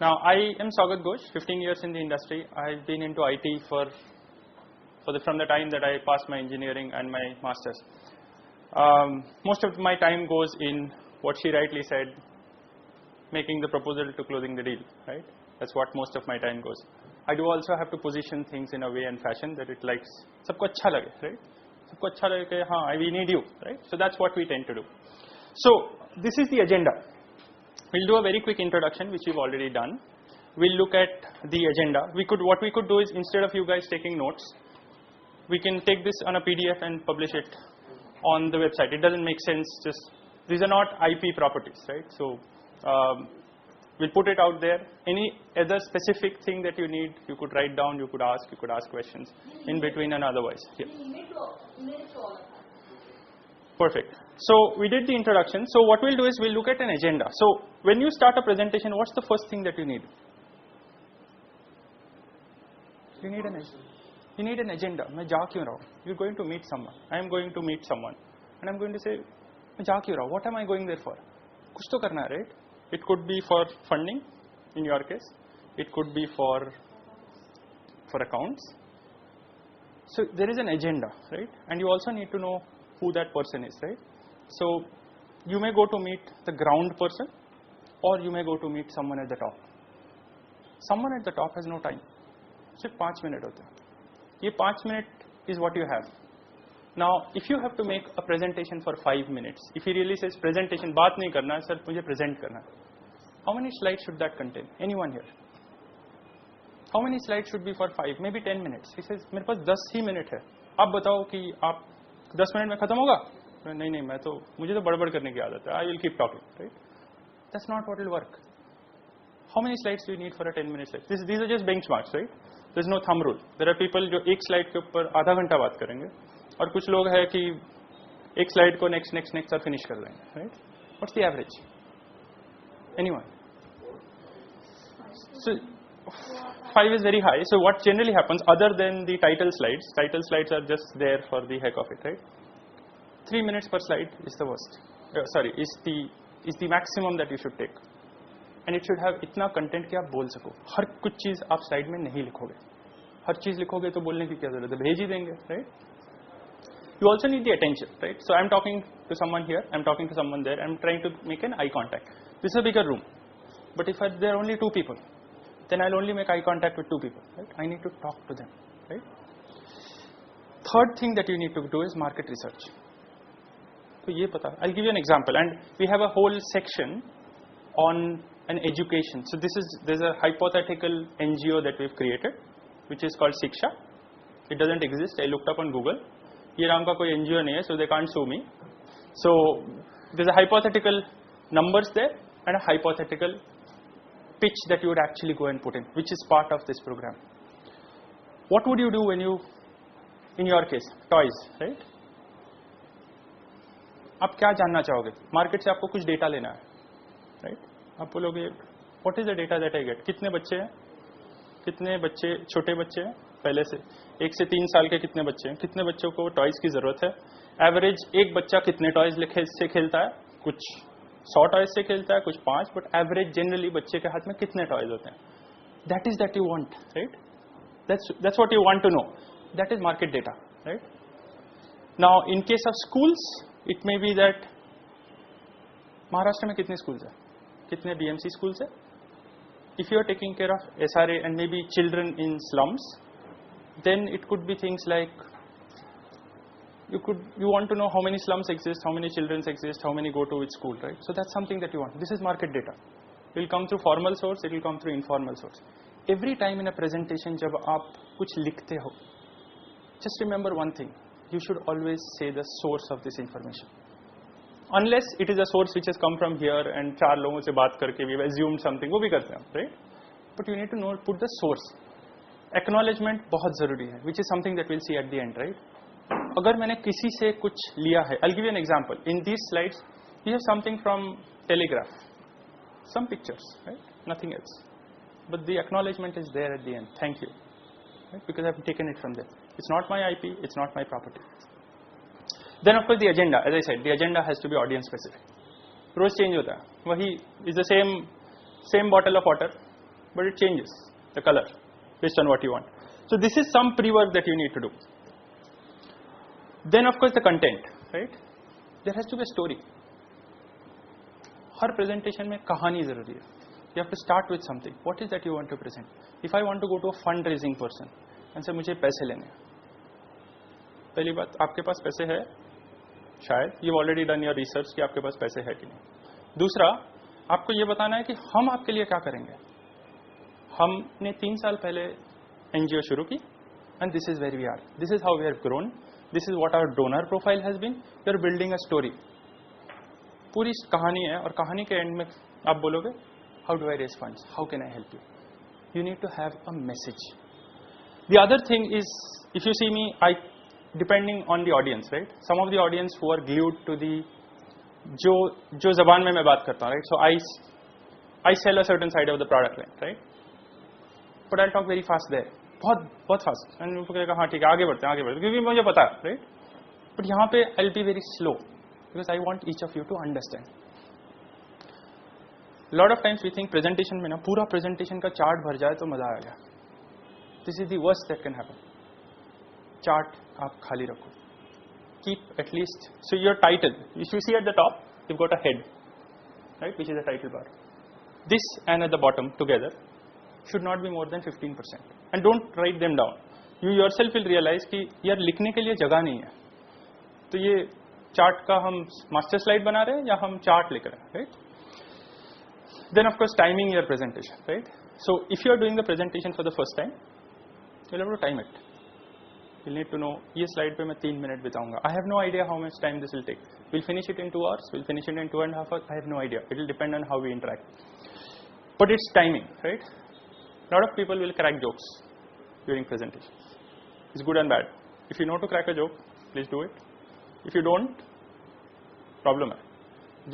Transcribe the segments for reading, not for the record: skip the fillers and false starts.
Now, I am Sagat Ghosh, 15 years in the industry. I've been into IT from the time that I passed my engineering and my masters. Most of my time goes in what she rightly said, making the proposal to closing the deal, right? That's what most of my time goes. I do also have to position things in a way and fashion that it likes, sabko acha lage, right? Sabko acha lage ke, haan, we need you, right? So that's what we tend to do. So this is the agenda. We'll do a very quick introduction, which we've already done. We'll look at the agenda. What we could do is, instead of you guys taking notes, we can take this on a PDF and publish it on the website. It doesn't make sense. These are not IP properties, right? So we'll put it out there. Any other specific thing that you need, you could write down, you could ask questions in between and otherwise. Yeah. Perfect. So we did the introduction. So what we'll do is we'll look at an agenda. So when you start a presentation, what's the first thing that you need? You need an agenda. मैं जा क्यों रहा हूँ? You're going to meet someone. I am going to meet someone, and I'm going to say, मैं जा क्यों रहा हूँ? What am I going there for? कुछ तो करना है, right? It could be for funding, in your case. It could be for accounts. So there is an agenda, right? And you also need to know who that person is, right? So you may go to meet the ground person, or you may go to meet someone at the top. Someone at the top has no time. सिर्फ 5 minute होते हैं. ये 5 minutes is what you have. Now, if you have to make a presentation for 5 minutes, if he really says presentation, बात नहीं करना है, sir मुझे present करना है. How many slides should that contain? Anyone here? How many slides should be for 5? Maybe 10 minutes. He says, मेरे पास 10 ही minute है. आप बताओ कि आप 10 मिनट में खत्म होगा? नहीं, मुझे तो बड़बड़ करने की आदत है. I will keep talking, right? That's not what will work. How many slides do you need for a 10-minute slide? These are just benchmarks, right? There's no thumb rule. There are people जो एक slide के ऊपर आधा घंटा बात करेंगे, और कुछ लोग हैं कि एक स्लाइड को next और फिनिश कर देंगे, right? What's the average? Anyone? So 5 is very high. So what generally happens, other than the title slides are just there for the heck of it, right? 3 minutes per slide is the worst. Is the maximum that you should take. And it should have इतना content कि आप बोल सको. हर कुछ चीज आप slide में नहीं लिखोगे. हर चीज लिखोगे तो बोलने की क्या जरूरत है? भेज ही देंगे, right? You also need the attention, right? So I'm talking to someone here, I'm talking to someone there, I'm trying to make an eye contact. This is a bigger room, but if there are only 2 people, then I'll only make eye contact with 2 people, right? I need to talk to them, right? Third thing that you need to do is market research. So ये पता. I'll give you an example, and we have a whole section on an education. So there's a hypothetical NGO that we've created, which is called Shiksha. It doesn't exist. I looked up on Google. ये नाम का कोई NGO नहीं है, so they can't sue me. So there's a hypothetical numbers there and a hypothetical pitch that you would actually go and put in, which is part of this program. What would you do when you, in your case, toys, right? आप क्या जानना चाहोगे? Market से आपको कुछ data लेना है, right? आप बोलोगे, what is the data that I get? कितने बच्चे हैं? कितने बच्चे छोटे बच्चे हैं? पहले से 1 से 3 साल के कितने बच्चे हैं? कितने बच्चों को टॉयज की जरूरत है? एवरेज एक बच्चा कितने टॉयज से खेलता है? कुछ 100 टॉयज से खेलता है, कुछ 5, बट एवरेज जनरली बच्चे के हाथ में कितने टॉयज होते हैं? That is that you want, right? That's what you want to know. That is market data, right? Now, in case of schools, it may be that Maharashtra में कितने schools हैं? कितने BMC schools है? If you are taking care of SRA and maybe children in slums, then it could be things like you want to know how many slums exist, how many children exist, how many go to which school, right? So that's something that you want. This is market data. It will come through formal source, it will come through informal source. Every time in a presentation जब आप कुछ लिखते हो, just remember one thing. You should always say the source of this information. Unless it is a source which has come from here and 4 लोगों से बात करके we've assumed something, वो भी करते हैं, right? But you need to know, put the source. Acknowledgement बहुत जरूरी है, which is something that we'll see at the end, right? अगर मैंने किसी से कुछ लिया है, I'll give you an example. In these slides, you have something from Telegraph, some pictures, right? Nothing else. But the acknowledgement is there at the end. Thank you, right? Because I've taken it from there. It's not my IP, it's not my property. Then of course the agenda, as I said, the agenda has to be audience specific. रोज change होता है, वही is the same bottle of water, but it changes the color based on what you want. So this is some pre-work that you need to do. Then of course the content, right? There has to be a story. Her presentation में कहानी जरूरी है. You have to start with something. What is that you want to present? If I want to go to a fundraising person and say मुझे पैसे लेने हैं, पहली बात आपके पास पैसे है शायद, you've already done your research कि आपके पास पैसे है कि नहीं. दूसरा, आपको ये बताना है कि हम आपके लिए क्या करेंगे. हमने 3 साल पहले NGO शुरू की and this is where we are. This is how we have grown. This is what our donor profile has been. We are building a story. पूरी कहानी है और कहानी के एंड में आप बोलोगे how do I raise funds? How can I help you? You need to have a message. The other thing is, if you see me, depending on the audience, right? Some of the audience who are glued to the जो ज़बान में मैं बात करता हूँ, right? So I sell a certain side of the product line, right? But I'll talk very fast there. बहुत fast. And उनको कहेगा हाँ ठीक है आगे बढ़ते हैं क्योंकि मुझे पता है, right? But यहाँ पे I'll be very slow because I want each of you to understand. A lot of times we think presentation में ना पूरा presentation का chart भर जाए तो मजा आ गया. This is the worst that can happen. Chart आप खाली रखो. Keep at least, so your title, if you see at the top, you've got a head, right, which is a title bar. This and at the bottom together should not be more than 15%. And don't write them down. You yourself will realize कि यार लिखने के लिए जगह नहीं है. तो ये चार्ट का हम मास्टर स्लाइड बना रहे हैं या हम चार्ट लिख रहे हैं, right? Then of course timing your presentation, right? So if you are doing the presentation for the first time, you'll have to time it. You'll need to know ये slide पे मैं 3 minute बिताऊंगा. I have no idea how much time this will take. We'll finish it in 2 hours. We'll finish it in 2.5 hours. I have no idea. It will depend on how we interact. But it's timing, right? A lot of people will crack jokes during presentations. It's good and bad. If you know to crack a joke, please do it. If you don't, problem है.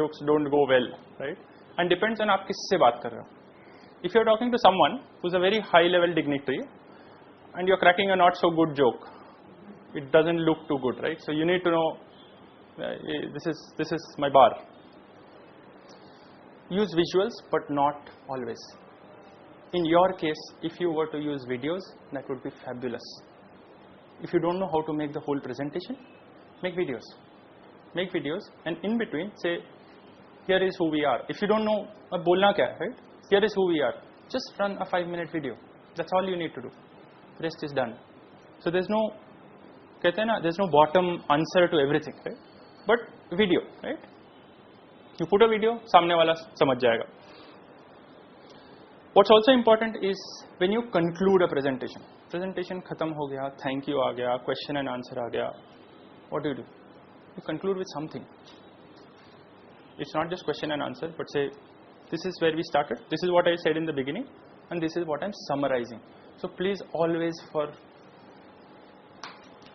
Jokes don't go well, right? And depends on आप किससे बात कर रहे हो. If you're talking to someone who's a very high level dignitary and you're cracking a not so good joke, it doesn't look too good, right? So you need to know this is my bar. Use visuals, but not always. In your case, if you were to use videos, that would be fabulous. If you don't know how to make the whole presentation, make videos. Make videos, and in between, say, here is who we are. If you don't know, bolna kya hai, right? Here is who we are. Just run a 5-minute video. That's all you need to do. Rest is done. So there's no, कहते हैं ना, there's no bottom answer to everything, right? But video, right? You put a video, सामने वाला समझ जाएगा. What's also important is when you conclude a presentation. Presentation खत्म हो गया, thank you आ गया, question and answer आ गया. What do? You conclude with something. It's not just question and answer, but say, this is where we started, this is what I said in the beginning, and this is what I'm summarizing. So please always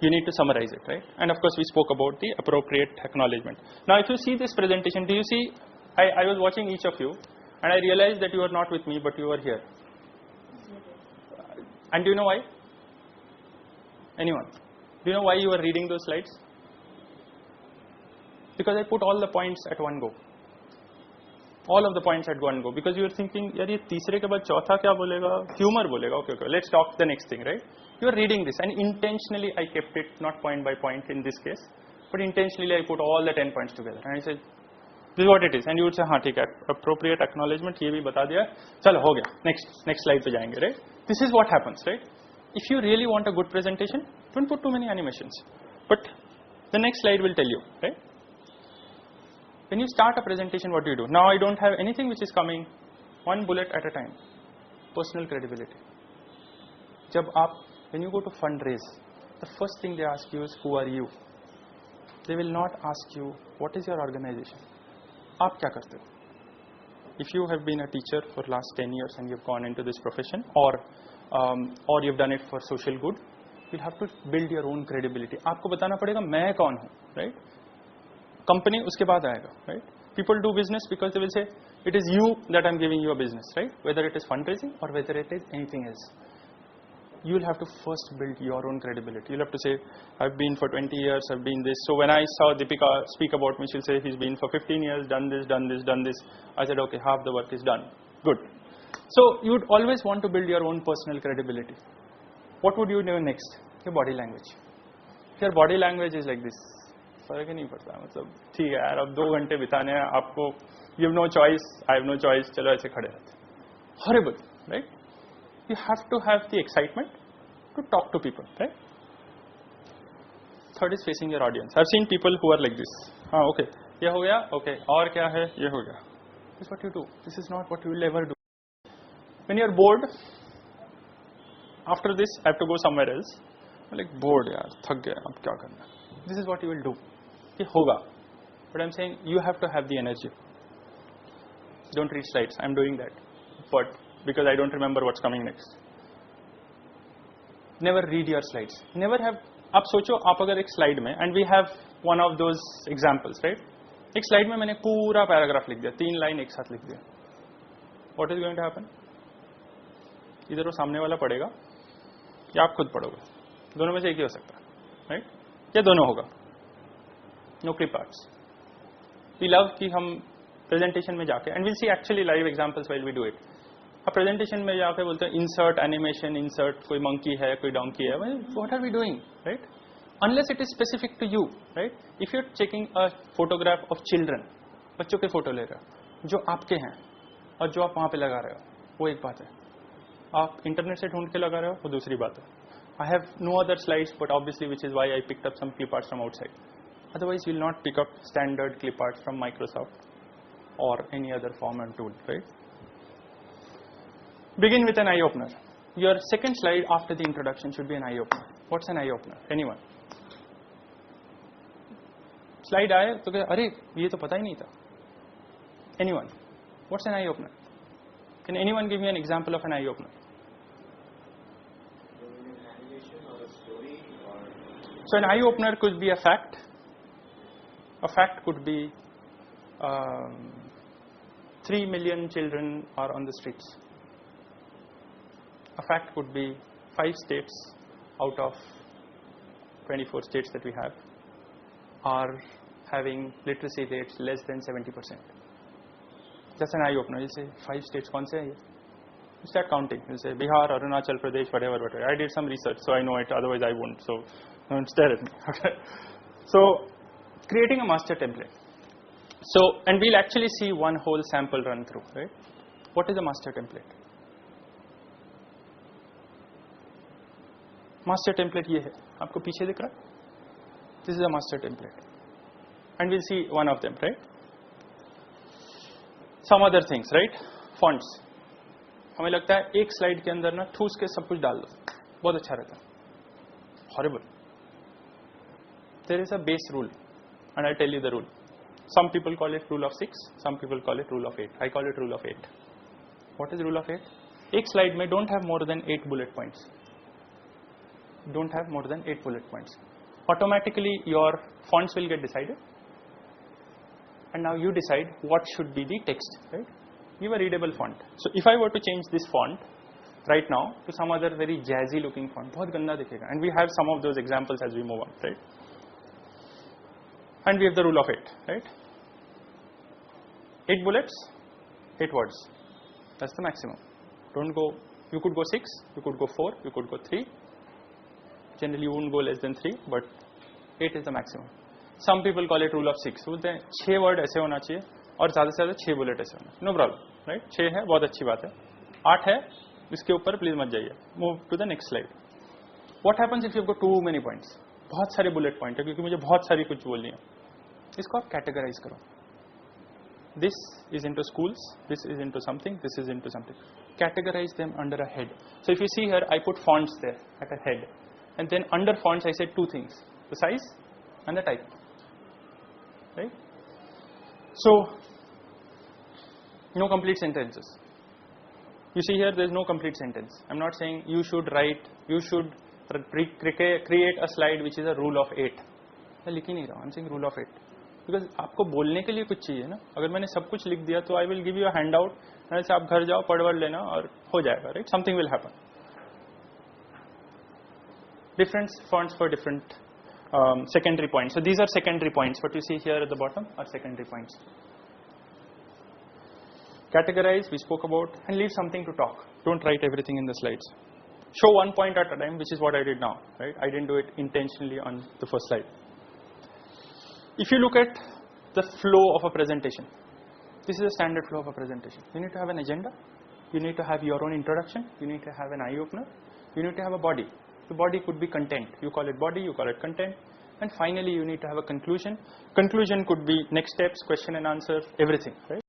you need to summarize it, right? And of course we spoke about the appropriate acknowledgement. Now if you see this presentation, do you see, I was watching each of you and I realized that you are not with me but you are here. And do you know why? Anyone? Do you know why you are reading those slides? Because I put all the points at one go. All of the points at one go. Because you are thinking, यार ये तीसरे के बाद चौथा क्या बोलेगा? Humor बोलेगा. Okay, let's talk the next thing, right? You are reading this, and intentionally I kept it not point by point in this case, but intentionally I put all the 10 points together, and I said, this is what it is, and you would say, हाँ ठीक है, appropriate acknowledgement ये भी बता दिया, चलो हो गया, next slide पे जाएंगे, right? This is what happens, right? If you really want a good presentation, don't put too many animations, but the next slide will tell you, right? When you start a presentation, what do? Now I don't have anything which is coming, one bullet at a time. Personal credibility. When you go to fundraise, the first thing they ask you is, who are you? They will not ask you, what is your organization? आप क्या करते हो? If you have been a teacher for last 10 years and you've gone into this profession, or you've done it for social good, you'll have to build your own credibility. आपको बताना पड़ेगा मैं कौन हूँ, right? Company उसके बाद आएगा, right? People do business because they will say, it is you that I'm giving you a business, right? Whether it is fundraising or whether it is anything else. You will have to first build your own credibility. You'll have to say, I've been for 20 years, I've been this. So when I saw Deepika speak about me, she'll say, he's been for 15 years, done this. I said, okay, half the work is done. Good. So you would always want to build your own personal credibility. What would you do next? Your body language. If your body language is like this, फर्क ही नहीं पड़ता, मतलब ठीक है यार, अब 2 घंटे बिताने हैं आपको, you have no choice, I have no choice, चलो ऐसे खड़े रहते. Horrible, right? You have to have the excitement to talk to people, right? Third is facing your audience. I've seen people who are like this. हाँ, okay, ये हो गया, okay, और क्या है, ये हो गया. This is what you do. This is not what you will ever do. When you are bored, after this I have to go somewhere else. I'm like bored यार, थक गया, अब क्या करना. This is what you will do. ये होगा. But I'm saying you have to have the energy. Don't read slides. I'm doing that, but because I don't remember what's coming next. Never read your slides. Never have. आप सोचो, आप अगर एक slide में, and we have one of those examples, right? एक slide में मैंने पूरा पैराग्राफ लिख दिया, 3 लाइन एक साथ लिख दिया. What is going to happen? इधर वो सामने वाला पढ़ेगा या आप खुद पढ़ोगे, दोनों में से एक ही हो सकता है, राइट? या दोनों होगा. No clip arts. We love कि हम प्रेजेंटेशन में जाके, and will see actually live examples while we do it. अब प्रेजेंटेशन में जाके बोलते हैं इंसर्ट एनिमेशन, इंसर्ट कोई मंकी है, कोई डोंकी है. What are we doing, right? Unless it is specific to you, right? If you are checking a photograph of children, बच्चों के फोटो ले रहे हो जो आपके हैं और जो आप वहां पे लगा रहे हो, वो एक बात है. आप इंटरनेट से ढूंढ के लगा रहे हो, वो दूसरी बात है. I have no other slides, but obviously which is why I picked up some clip arts from outside. Otherwise, you will not pick up standard clip arts from Microsoft or any other form and tool, right? Begin with an eye opener. Your second slide after the introduction should be an eye opener. What's an eye opener? Anyone? Slide आए तो क्या, अरे ये तो पता ही नहीं था. Anyone? What's an eye opener? Can anyone give me an example of an eye opener? So an eye opener could be a fact. A fact could be 3 million children are on the streets. A fact could be 5 states out of 24 states that we have are having literacy rates less than 70%. That's an eye opener. You say 5 states, kaun se hai ye? You start counting. You say Bihar, Arunachal Pradesh, whatever, whatever. I did some research, so I know it. Otherwise, I wouldn't. So don't stare at me. Okay. So creating a master template. So, and we'll actually see one whole sample run through, right? What is a master template? Master template ये है, आपको पीछे दिख रहा है? This is a master template, and we'll see one of them, right? Some other things, right? Fonts. हमें लगता है एक स्लाइड के अंदर ना ठूस के सब कुछ डाल दो, बहुत अच्छा रहता है. Horrible. There is a base rule, and I'll tell you the rule. Some people call it rule of 6, some people call it rule of 8. I call it rule of 8. What is rule of 8? एक slide में don't have more than 8 bullet points. Don't have more than 8 bullet points. Automatically your fonts will get decided, and now you decide what should be the text, right? Give a readable font. So if I were to change this font right now to some other very jazzy looking font, बहुत गंदा दिखेगा. And we have some of those examples as we move on, right? And we have the rule of 8, right? 8 bullets, 8 words. That's the maximum. Don't go. You could go 6, you could go 4, you could go 3. Generally, you won't go less than 3, but 8 is the maximum. Some people call it rule of 6. बोलते हैं 6 word ऐसे होना चाहिए और ज़्यादा से ज़्यादा 6 bullet ऐसे होना. No problem, right? 6 है, बहुत अच्छी बात है. 8 है, इसके ऊपर प्लीज मत जाइए. Move to the next slide. What happens if you've got too many points? बहुत सारे बुलेट पॉइंट है, क्योंकि मुझे बहुत सारी कुछ बोलनी है. इसको आप कैटेगराइज करो. This is into schools, this is into something, this is into something. Categorize them under a head. So if you see here, I put fonts there at a head, and then under fonts I said 2 things: the size and the type, right? So no complete sentences. You see here, there is no complete sentence. I'm not saying you should write, you should create a slide which is a rule of 8. मैं लिख ही नहीं रहा हूँ. I'm saying rule of 8. Because आपको बोलने के लिए कुछ चाहिए ना. अगर मैंने सब कुछ लिख दिया तो I will give you a hand out, ऐसे आप घर जाओ, पढ़ वढ़ लेना और हो जाएगा, right? Something will happen. Different fonts for different secondary points. So these are secondary points. What you see here at the bottom are secondary points. categorize, we spoke about, and leave something to talk. Don't write everything in the slides. Show one point at a time, which is what I did now, right? I didn't do it intentionally on the first slide. If you look at the flow of a presentation, this is a standard flow of a presentation. You need to have an agenda, you need to have your own introduction, you need to have an eye opener, you need to have a body. The body could be content. You call it body, you call it content, and finally you need to have a conclusion. Conclusion could be next steps, question and answer, everything, right?